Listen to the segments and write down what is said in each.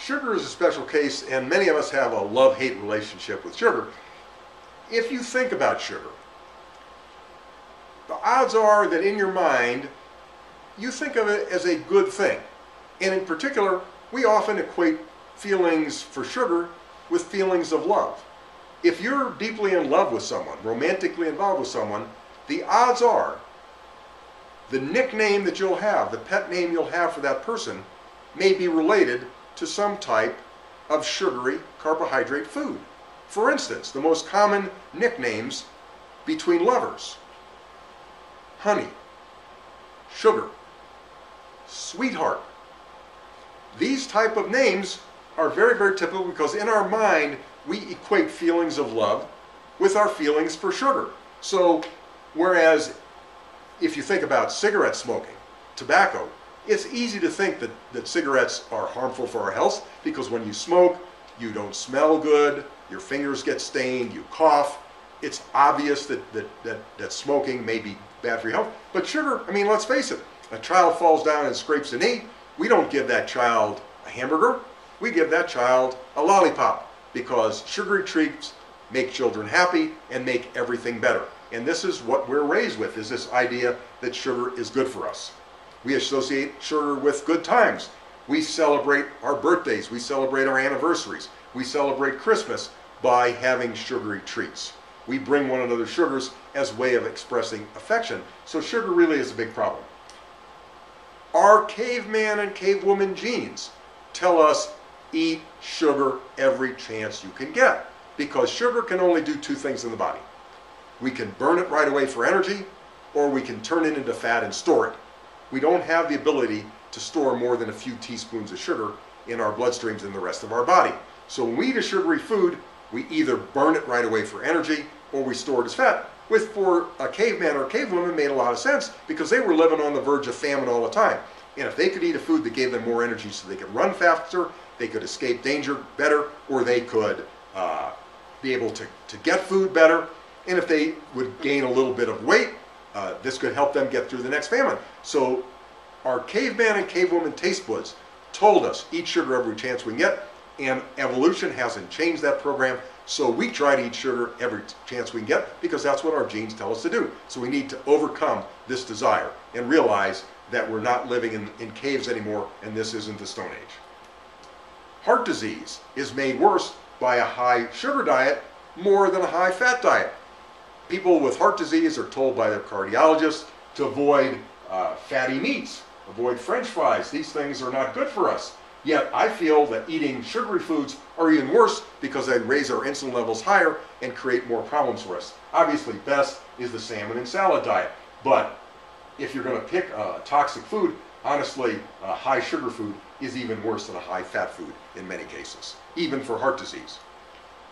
Sugar is a special case, and many of us have a love-hate relationship with sugar. If you think about sugar, the odds are that in your mind, you think of it as a good thing. And in particular, we often equate feelings for sugar with feelings of love. If you're deeply in love with someone, romantically involved with someone, the odds are the nickname that you'll have, the pet name you'll have for that person, may be related to some type of sugary carbohydrate food. For instance, the most common nicknames between lovers: honey, sugar, sweetheart. These type of names are very, very typical because in our mind we equate feelings of love with our feelings for sugar. So whereas if you think about cigarette smoking, tobacco, it's easy to think that cigarettes are harmful for our health because when you smoke, you don't smell good, your fingers get stained, you cough. It's obvious that smoking may be bad for your health. But sugar, I mean, let's face it, a child falls down and scrapes a knee, we don't give that child a hamburger, we give that child a lollipop because sugary treats make children happy and make everything better. And this is what we're raised with, is this idea that sugar is good for us. We associate sugar with good times. We celebrate our birthdays, we celebrate our anniversaries, we celebrate Christmas by having sugary treats. We bring one another sugars as a way of expressing affection. So sugar really is a big problem. Our caveman and cavewoman genes tell us eat sugar every chance you can get, because sugar can only do two things in the body. We can burn it right away for energy, or we can turn it into fat and store it. We don't have the ability to store more than a few teaspoons of sugar in our bloodstreams and the rest of our body. So when we eat a sugary food, we either burn it right away for energy or we store it as fat, which for a caveman or cavewoman made a lot of sense because they were living on the verge of famine all the time. And if they could eat a food that gave them more energy so they could run faster, they could escape danger better, or they could be able to get food better, and if they would gain a little bit of weight, this could help them get through the next famine. So our caveman and cavewoman taste buds told us eat sugar every chance we can get, and evolution hasn't changed that program, so we try to eat sugar every chance we can get because that's what our genes tell us to do. So we need to overcome this desire and realize that we're not living in caves anymore, and this isn't the Stone Age. Heart disease is made worse by a high sugar diet more than a high fat diet. People with heart disease are told by their cardiologists to avoid fatty meats, avoid French fries. These things are not good for us. Yet I feel that eating sugary foods are even worse because they raise our insulin levels higher and create more problems for us. Obviously, best is the salmon and salad diet. But if you're going to pick a toxic food, honestly, a high sugar food is even worse than a high fat food in many cases, even for heart disease.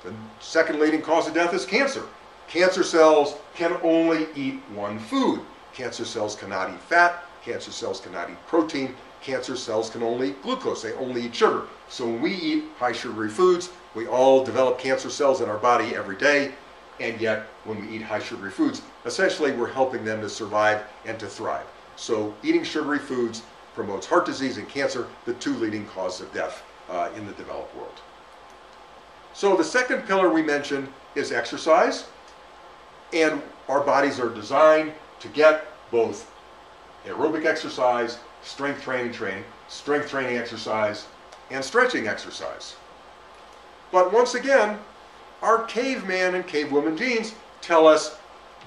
The second leading cause of death is cancer. Cancer cells can only eat one food. Cancer cells cannot eat fat. Cancer cells cannot eat protein. Cancer cells can only eat glucose. They only eat sugar. So when we eat high sugary foods, we all develop cancer cells in our body every day. And yet, when we eat high sugary foods, essentially we're helping them to survive and to thrive. So eating sugary foods promotes heart disease and cancer, the two leading causes of death in the developed world. So the second pillar we mentioned is exercise. And our bodies are designed to get both aerobic exercise, strength training exercise, and stretching exercise. But once again, our caveman and cavewoman genes tell us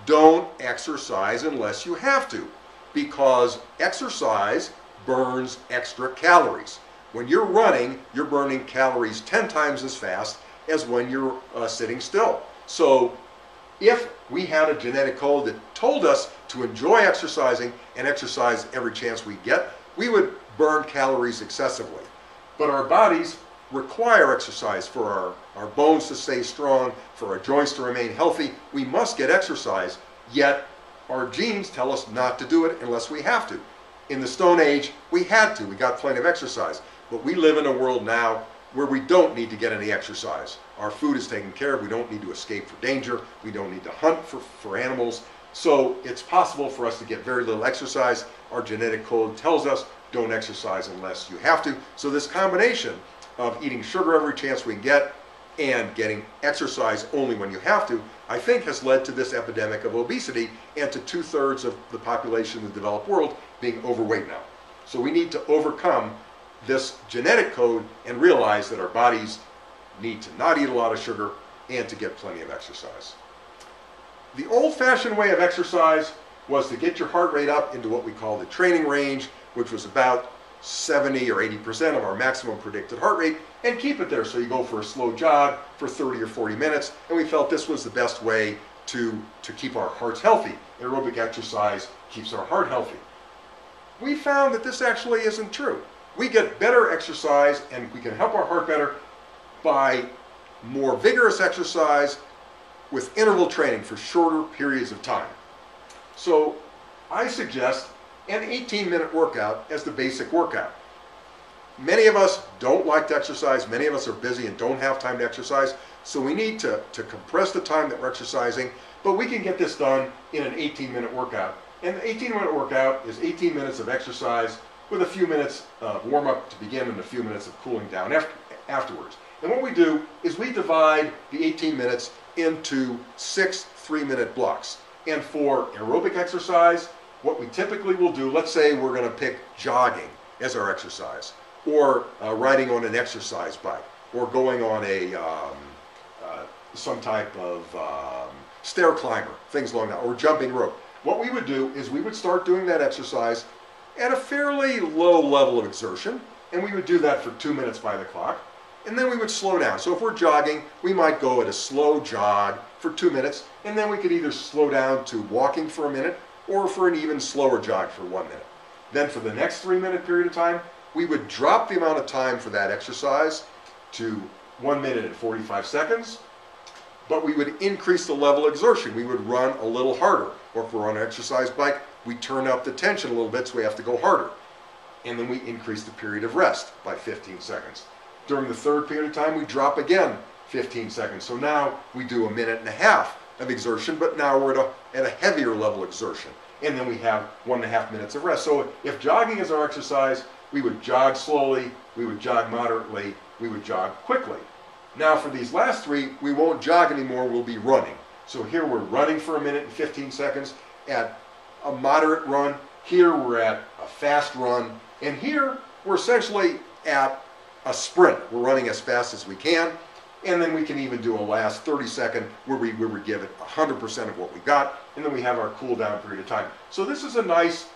don't exercise unless you have to, because exercise burns extra calories. When you're running, you're burning calories 10 times as fast as when you're sitting still. So if we had a genetic code that told us to enjoy exercising and exercise every chance we get, we would burn calories excessively. But our bodies require exercise for our bones to stay strong, for our joints to remain healthy. We must get exercise, yet our genes tell us not to do it unless we have to. In the Stone Age, we had to. We got plenty of exercise. But we live in a world now where we don't need to get any exercise. Our food is taken care of. We don't need to escape for danger. We don't need to hunt for animals. So it's possible for us to get very little exercise. Our genetic code tells us don't exercise unless you have to. So this combination of eating sugar every chance we can get and getting exercise only when you have to, I think has led to this epidemic of obesity and to 2/3 of the population in the developed world being overweight now. So we need to overcome this genetic code and realize that our bodies need to not eat a lot of sugar and to get plenty of exercise. The old-fashioned way of exercise was to get your heart rate up into what we call the training range, which was about 70 or 80% of our maximum predicted heart rate, and keep it there. So you go for a slow jog for 30 or 40 minutes, and we felt this was the best way to keep our hearts healthy. Aerobic exercise keeps our heart healthy. We found that this actually isn't true. We get better exercise and we can help our heart better by more vigorous exercise with interval training for shorter periods of time. So I suggest an 18-minute workout as the basic workout. Many of us don't like to exercise. Many of us are busy and don't have time to exercise. So we need to compress the time that we're exercising, but we can get this done in an 18-minute workout. And the 18-minute workout is 18 minutes of exercise with a few minutes of warm-up to begin and a few minutes of cooling down afterwards. And what we do is we divide the 18 minutes into 6 3-minute blocks. And for aerobic exercise, what we typically will do, let's say we're going to pick jogging as our exercise, or riding on an exercise bike, or going on a some type of stair climber, things along that, or jumping rope. What we would do is we would start doing that exercise at a fairly low level of exertion, and we would do that for 2 minutes by the clock, and then we would slow down. So if we're jogging, we might go at a slow jog for 2 minutes, and then we could either slow down to walking for a minute, or for an even slower jog for 1 minute. Then for the next 3-minute period of time, we would drop the amount of time for that exercise to 1 minute and 45 seconds, but we would increase the level of exertion. We would run a little harder, or if we're on an exercise bike, we turn up the tension a little bit so we have to go harder. And then we increase the period of rest by 15 seconds. During the third period of time, we drop again 15 seconds. So now we do 1.5 minutes of exertion, but now we're at a heavier level of exertion. And then we have 1.5 minutes of rest. So if jogging is our exercise, we would jog slowly, we would jog moderately, we would jog quickly. Now for these last three, we won't jog anymore, we'll be running. So here we're running for 1 minute and 15 seconds at a moderate run. Here we're at a fast run. And here we're essentially at a sprint. We're running as fast as we can. And then we can even do a last 30-second where we give it 100% of what we got. And then we have our cool down period of time. So this is a nice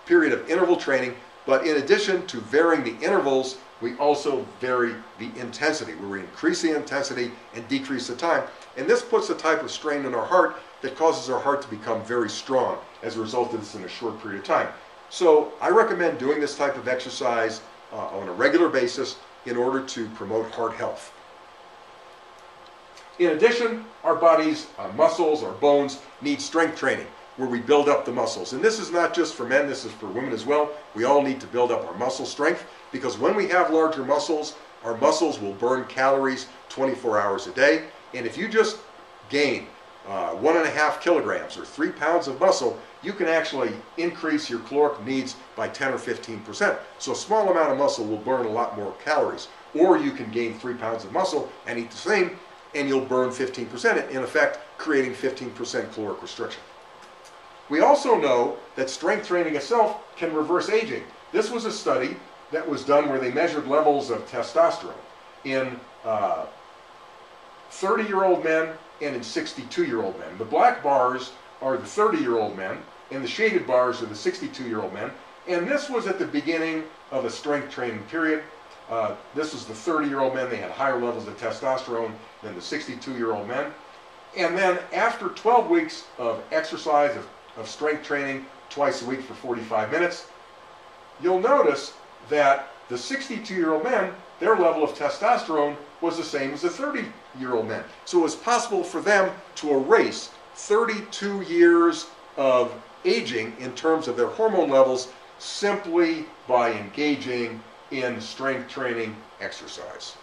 period of interval training. But in addition to varying the intervals, we also vary the intensity, where we increase the intensity and decrease the time. And this puts a type of strain on our heart that causes our heart to become very strong as a result of this in a short period of time. So I recommend doing this type of exercise on a regular basis in order to promote heart health. In addition, our body's muscles, our bones need strength training, where we build up the muscles. And this is not just for men, this is for women as well. We all need to build up our muscle strength, because when we have larger muscles, our muscles will burn calories 24 hours a day. And if you just gain 1.5 kilograms or 3 pounds of muscle, you can actually increase your caloric needs by 10 or 15%. So a small amount of muscle will burn a lot more calories. Or you can gain 3 pounds of muscle and eat the same, and you'll burn 15%, in effect creating 15% caloric restriction. We also know that strength training itself can reverse aging. This was a study that was done where they measured levels of testosterone in 30-year-old men and in 62-year-old men. The black bars are the 30-year-old men, and the shaded bars are the 62-year-old men. And this was at the beginning of a strength training period. This was the 30-year-old men. They had higher levels of testosterone than the 62-year-old men. And then after 12 weeks of exercise, of strength training twice a week for 45 minutes, you'll notice that the 62-year-old men, their level of testosterone was the same as the 30-year-old men. So it was possible for them to erase 32 years of aging in terms of their hormone levels simply by engaging in strength training exercise.